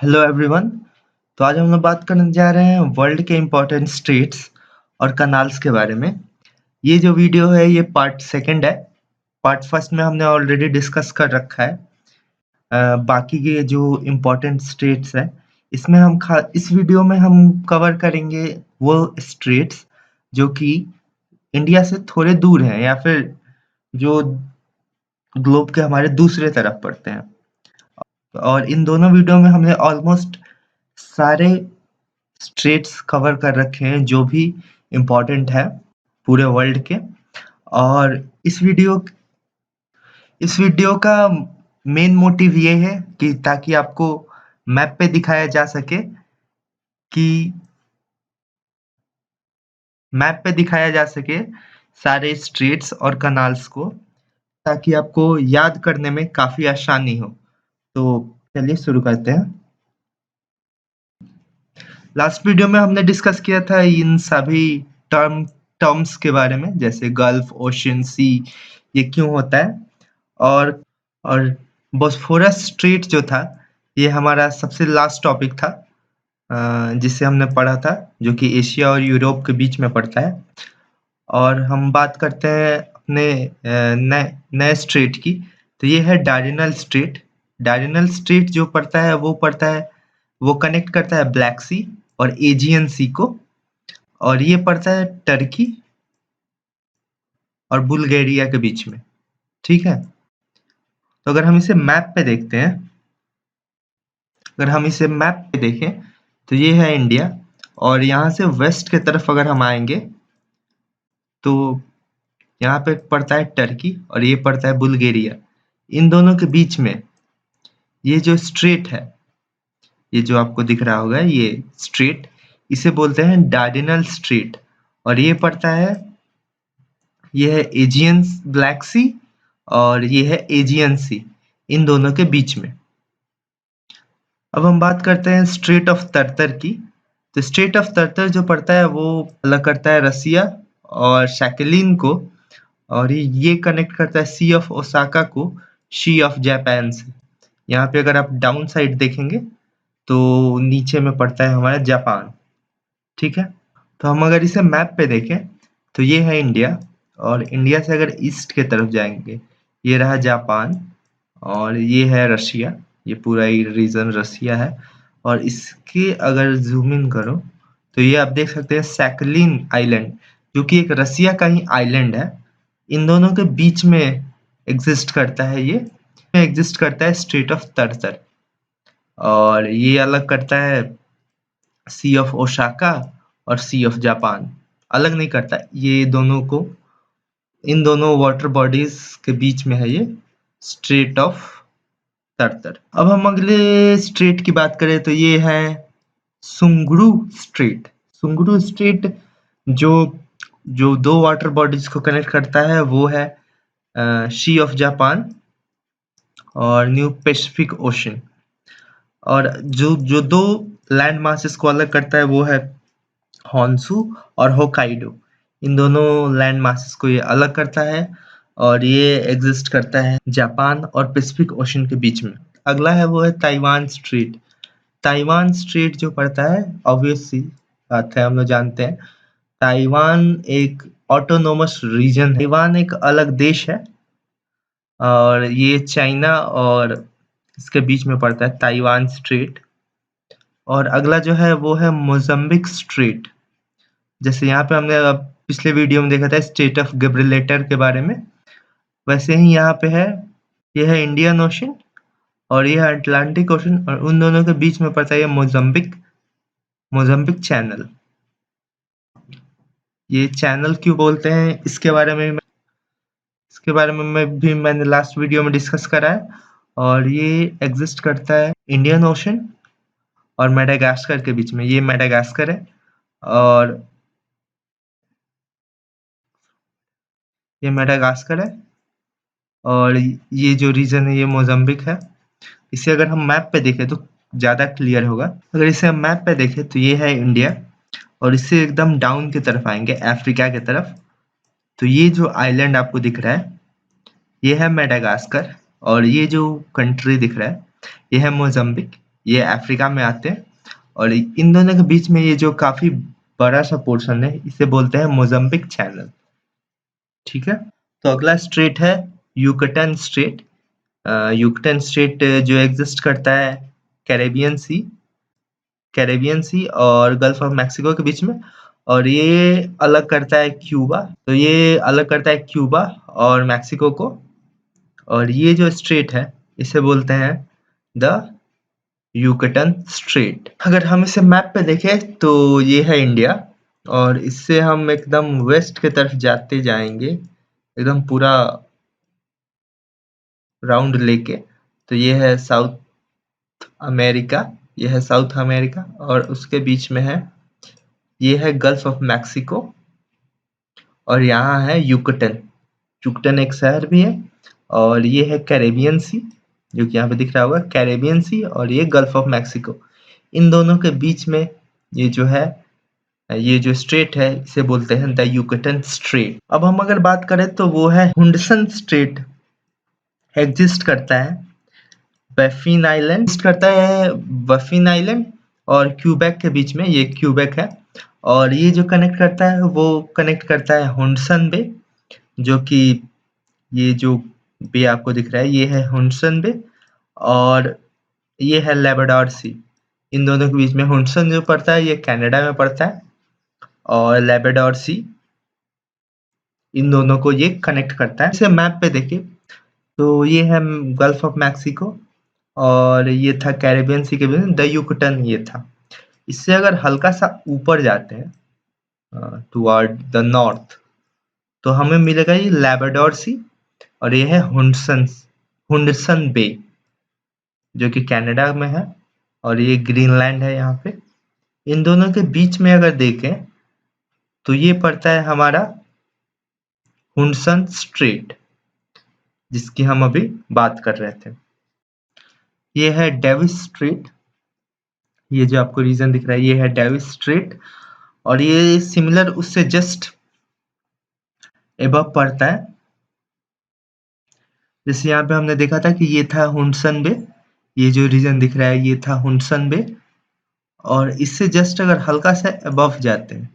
Hello everyone. तो आज हम लोग बात करने जा रहे हैं वर्ल्ड के इम्पोर्टेंट स्ट्रेट्स और कनाल्स के बारे में। ये जो वीडियो है ये पार्ट सेकंड है। पार्ट फर्स्ट में हमने ऑलरेडी डिस्कस कर रखा है बाकी के जो इम्पोर्टेंट स्ट्रेट्स हैं। इसमें हम इस वीडियो में हम कवर करेंगे वो स्ट्रेट्स जो कि इंडिया से थोड़े दूर हैं या फिर जो ग्लोब के हमारे दूसरे तरफ पड़ते हैं। और इन दोनों वीडियो में हमने ऑलमोस्ट सारे स्ट्रेट्स कवर कर रखे हैं जो भी इम्पोर्टेंट है पूरे वर्ल्ड के। और इस वीडियो का मेन मोटिव ये है कि ताकि आपको मैप पे दिखाया जा सके कि सारे स्ट्रेट्स और कनाल्स को, ताकि आपको याद करने में काफी आसानी हो। तो चलिए शुरू करते हैं। लास्ट वीडियो में हमने डिस्कस किया था इन सभी टर्म्स के बारे में, जैसे गल्फ, ओशन, सी, ये क्यों होता है। और और बॉस्फोरस स्ट्रेट जो था ये हमारा सबसे लास्ट टॉपिक था जिसे हमने पढ़ा था, जो कि एशिया और यूरोप के बीच में पड़ता है। और हम बात करते हैं अपने नए नए स्ट्रेट की। तो ये है डार्डेनल स्ट्रेट। डार्डेनल स्ट्रेट जो पड़ता है वो कनेक्ट करता है ब्लैक सी और एजियन सी को, और ये पड़ता है टर्की और बुल्गारिया के बीच में। ठीक है। तो अगर हम इसे मैप पे देखते हैं, तो ये है इंडिया। और यहाँ से वेस्ट के तरफ अगर हम आएंगे तो यहाँ पे पड़ता है टर्की और ये पड़ता है बुल्गारिया। इन दोनों के बीच में ये जो स्ट्रेट है, ये जो आपको दिख रहा होगा ये स्ट्रेट, इसे बोलते हैं डार्डेनल स्ट्रेट। और ये है एजियन ब्लैक सी और ये है एजियन सी, इन दोनों के बीच में। अब हम बात करते हैं स्ट्रेट ऑफ तरतर की। तो स्ट्रेट ऑफ तरतर जो पड़ता है वो अलग करता है रसिया और सैकलिन को, और ये कनेक्ट करता है सी ऑफ ओसाका को सी ऑफ जापान से। यहाँ पे अगर आप डाउन साइड देखेंगे तो नीचे में पड़ता है हमारा जापान। ठीक है। तो हम अगर इसे मैप पे देखें तो ये है इंडिया, और इंडिया से अगर ईस्ट के तरफ जाएंगे ये रहा जापान, और ये है रशिया। ये पूरा ही रीजन रसिया है। और इसके अगर जूम इन करो तो ये आप देख सकते हैं सैकलिन आइलैंड, जो कि एक रसिया का ही आइलैंड है। इन दोनों के बीच में एग्जिस्ट करता है स्ट्रेट ऑफ तरतर। और ये अलग करता है सी ऑफ ओसाका और सी ऑफ जापान। अलग नहीं करता, ये दोनों को, इन दोनों वाटर बॉडीज के बीच में है ये स्ट्रेट ऑफ तरतर। अब हम अगले स्ट्रेट की बात करें तो ये है सुंगरू स्ट्रेट। सुंगरू स्ट्रेट जो जो दो वाटर बॉडीज को कनेक्ट करता है वो है सी ऑफ जापान और न्यू पैसिफिक ओशन। और जो जो दो लैंड मासेस को अलग करता है वो है हॉन्शू और होकाइडो। इन दोनों लैंड मासेस को ये अलग करता है, और ये एग्जिस्ट करता है जापान और पैसिफिक ओशन के बीच में। अगला है वो है ताइवान स्ट्रेट। ताइवान स्ट्रेट जो पड़ता है, ऑब्वियस सी बात है, हम लोग जानते हैं ताइवान एक ऑटोनोमस रीजन है। ताइवान एक अलग देश है और ये चाइना और इसके बीच में पड़ता है ताइवान स्ट्रेट। और अगला जो है वो है मोजाम्बिक स्ट्रेट। जैसे यहाँ पे हमने पिछले वीडियो में देखा था स्टेट ऑफ गिब्राल्टर के बारे में, वैसे ही यहाँ पे है, ये है इंडियन ओशन और ये है अटलांटिक ओशन, और उन दोनों के बीच में पड़ता है मोजाम्बिक चैनल। ये चैनल क्यों बोलते हैं इसके बारे में भी मैंने लास्ट वीडियो में डिस्कस करा है। और ये एग्जिस्ट करता है इंडियन ओशन और मेडागास्कर के बीच में। ये मेडागास्कर है और ये मेडागास्कर है, और ये जो रीजन है ये मोजाम्बिक है। इसे अगर हम मैप पे देखें तो ज्यादा क्लियर होगा। अगर इसे हम मैप पे देखें तो ये है इंडिया, और इससे एकदम डाउन की तरफ आएंगे अफ्रीका की तरफ, तो ये जो आइलैंड आपको दिख रहा है ये है मेडागास्कर, और ये जो कंट्री दिख रहा है ये है मोजाम्बिक। ये अफ्रीका में आते हैं और इन दोनों के बीच में ये जो काफ़ी बड़ा-सा पोर्शन है, इसे बोलते हैं मोज़ाम्बिक चैनल, ठीक है? तो अगला स्ट्रेट है युकटन स्ट्रेट। युकटन स्ट्रेट जो एक्सिस्ट करता है कैरेबियन सी और गल्फ ऑफ मेक्सिको के बीच में, और ये अलग करता है क्यूबा। तो ये अलग करता है क्यूबा और मेक्सिको को, और ये जो स्ट्रेट है इसे बोलते हैं द युकटन स्ट्रेट। अगर हम इसे मैप पे देखें तो ये है इंडिया, और इससे हम एकदम वेस्ट की तरफ जाते जाएंगे, एकदम पूरा राउंड लेके। तो ये है साउथ अमेरिका, ये है साउथ अमेरिका, और उसके बीच में है, ये है गल्फ ऑफ मैक्सिको, और यहाँ है युकटन। युकटन एक शहर भी है, और ये है कैरेबियन सी, जो कि यहाँ पे दिख रहा होगा कैरेबियन सी, और ये गल्फ ऑफ मैक्सिको। इन दोनों के बीच में ये जो है, ये जो स्ट्रेट है इसे बोलते हैं द युकटन स्ट्रेट। अब हम अगर बात करें तो वो है हुडसन स्ट्रेट एग्जिस्ट करता है बफिन आइलैंड, एग्जिस्ट करता है बफिन आइलैंड और क्यूबेक के बीच में, ये क्यूबेक है। और ये जो कनेक्ट करता है वो कनेक्ट करता है हुडसन बे, जो कि ये जो बे आपको दिख रहा है ये है हुडसन बे, और ये है लेबराडोर सी। इन दोनों के बीच में हुडसन जो पड़ता है ये कनाडा में पड़ता है, और लेबराडोर सी इन दोनों को ये कनेक्ट करता है। इसे मैप पे देखिए तो ये है गल्फ ऑफ मैक्सिको, और ये था कैरेबियन सी के बीच में द युकटन ये था। इससे अगर हल्का सा ऊपर जाते हैं टुवर्ड द नॉर्थ, तो हमें मिलेगा ये लेबराडोर सी, और ये है हुडसन बे, जो कि कनाडा में है, और ये ग्रीनलैंड है यहाँ पे। इन दोनों के बीच में अगर देखें तो ये पड़ता है हमारा हुडसन स्ट्रेट, जिसकी हम अभी बात कर रहे थे। ये है डेविस स्ट्रेट, ये जो आपको रीजन दिख रहा है ये है डेविस स्ट्रेट, और ये सिमिलर उससे जस्ट एबव पड़ता है। जैसे यहाँ पे हमने देखा था कि ये था हुडसन बे, ये जो रीजन दिख रहा है ये था हुडसन बे, और इससे जस्ट अगर हल्का सा अबव जाते हैं,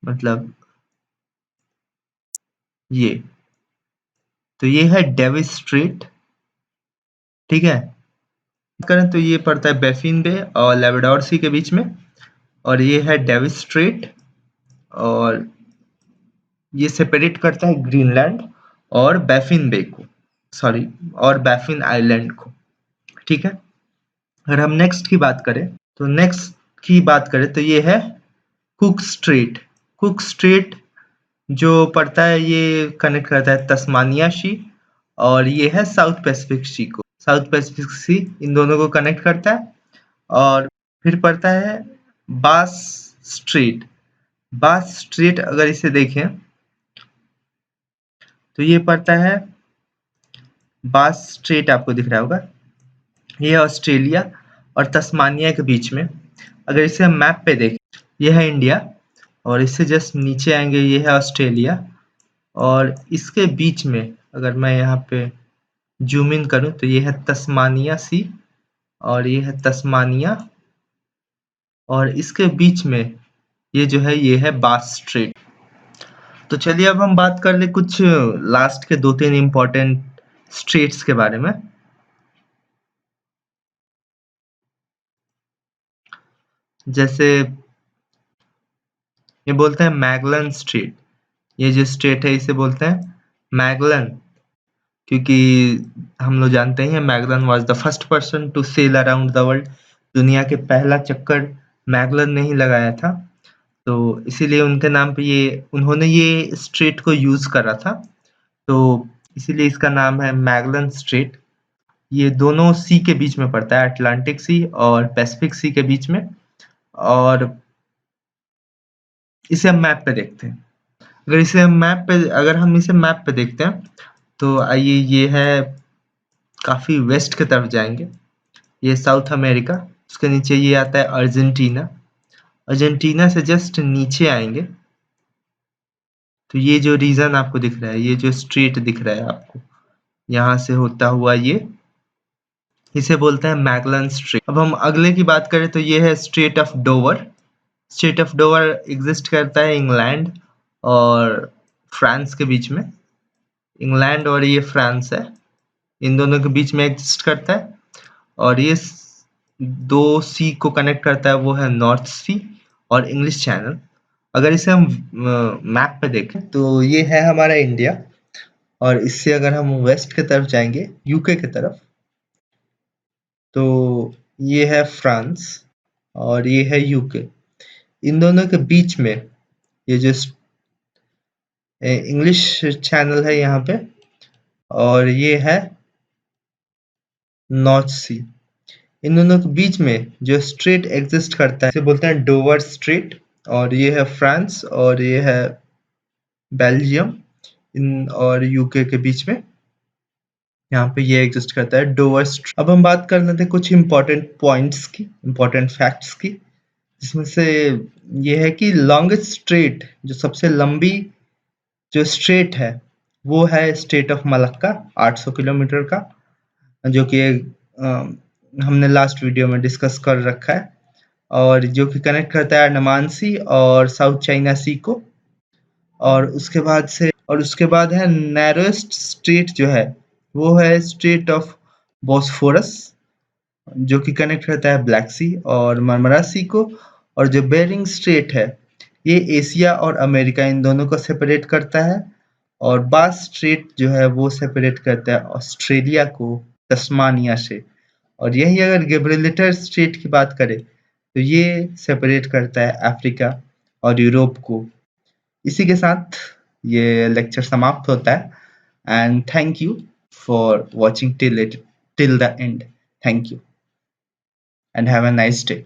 मतलब ये, तो ये है डेविस स्ट्रेट, ठीक है। करें तो ये पड़ता है बेफिन बे और लेबराडोर सी के बीच में, और ये है डेविस स्ट्रेट, और ये सेपरेट करता है ग्रीनलैंड और बैफिन बे को, सॉरी, और बैफिन आइलैंड को, ठीक है। अगर हम नेक्स्ट की बात करें तो ये है कुक स्ट्रेट। कुक स्ट्रेट जो पड़ता है ये कनेक्ट करता है तस्मानिया सी, और ये है साउथ पैसिफिक सी को, साउथ पैसिफिक सी इन दोनों को कनेक्ट करता है। और फिर पड़ता है बास स्ट्रेट। बास स्ट्रेट अगर इसे देखें तो ये पड़ता है बास स्ट्रेट, आपको दिख रहा होगा, ये ऑस्ट्रेलिया और तस्मानिया के बीच में। अगर इसे हम मैप पे देखें, ये है इंडिया, और इससे जस्ट नीचे आएंगे ये है ऑस्ट्रेलिया, और इसके बीच में अगर मैं यहाँ पे जूम इन करूँ तो ये है तस्मानिया सी, और ये है तस्मानिया, और इसके बीच में ये जो है ये है बास स्ट्रेट। तो चलिए अब हम बात कर ले कुछ लास्ट के 2-3 इम्पोर्टेंट स्ट्रेट्स के बारे में। जैसे ये बोलते हैं मैगलन स्ट्रेट, ये जो स्ट्रेट है इसे बोलते हैं मैगलन, क्योंकि हम लोग जानते हैं Magellan was the first person to sail around the world. दुनिया के पहला चक्कर मैगलन ने ही लगाया था, तो इसीलिए उनके नाम पे ये उन्होंने ये स्ट्रेट को यूज करा था, तो इसीलिए इसका नाम है मैगलन स्ट्रेट। ये दोनों सी के बीच में पड़ता है, अटलांटिक सी और पैसिफिक सी के बीच में। और इसे हम मैप पे देखते हैं, अगर हम इसे मैप पे देखते हैं तो आइए, ये है काफी वेस्ट की तरफ जाएंगे, ये साउथ अमेरिका, उसके नीचे ये आता है अर्जेंटीना, अर्जेंटीना से जस्ट नीचे आएंगे तो ये जो रीजन आपको दिख रहा है, ये जो स्ट्रेट दिख रहा है आपको, यहाँ से होता हुआ ये इसे बोलते हैं मैगलन स्ट्रेट। अब हम अगले की बात करें तो ये है straight of Dover. Straight of Dover exist करता है इंग्लैंड और फ्रांस के बीच में। इंग्लैंड और ये फ्रांस है, इन दोनों के बीच में एग्जिस्ट करता है और ये दो सी को कनेक्ट करता है, वो है नॉर्थ सी और इंग्लिश चैनल। अगर इसे हम मैप पे देखें तो ये है हमारा इंडिया और इससे अगर हम वेस्ट की तरफ जाएंगे यूके की तरफ तो ये है फ्रांस और ये है यूके। इन दोनों के बीच में ये जो इंग्लिश चैनल है यहाँ पे और ये है नॉर्थ सी। इन दोनों के बीच में जो स्ट्रेट एग्जिस्ट करता है इसे बोलते हैं डोवर स्ट्रेट और ये है फ्रांस और ये है बेल्जियम इन और यूके के बीच में यहाँ पे ये एग्जिस्ट करता है डोवर स्ट्रेट। अब हम बात कर लेते हैं कुछ इंपॉर्टेंट पॉइंट्स की, इंपॉर्टेंट फैक्ट्स की, जिसमें से ये है कि लॉन्गेस्ट स्ट्रेट जो सबसे लंबी जो स्ट्रेट है वो है स्ट्रेट ऑफ मलक्का 800 किलोमीटर का, जो कि हमने लास्ट वीडियो में डिस्कस कर रखा है और जो कि कनेक्ट करता है अंडमान सी और साउथ चाइना सी को। और उसके बाद है नैरोएस्ट स्ट्रेट जो है वो है स्ट्रेट ऑफ बॉस्फोरस, जो कि कनेक्ट करता है ब्लैक सी और मरमरा सी को। और जो बेरिंग स्ट्रेट है ये एशिया और अमेरिका इन दोनों को सेपरेट करता है। और बास स्ट्रेट जो है वो सेपरेट करता है ऑस्ट्रेलिया को तस्मानिया से। और यही अगर गिब्राल्टर स्ट्रेट की बात करें तो ये सेपरेट करता है अफ्रीका और यूरोप को। इसी के साथ ये लेक्चर समाप्त होता है and thank you for watching till the end. Thank you and have a nice day.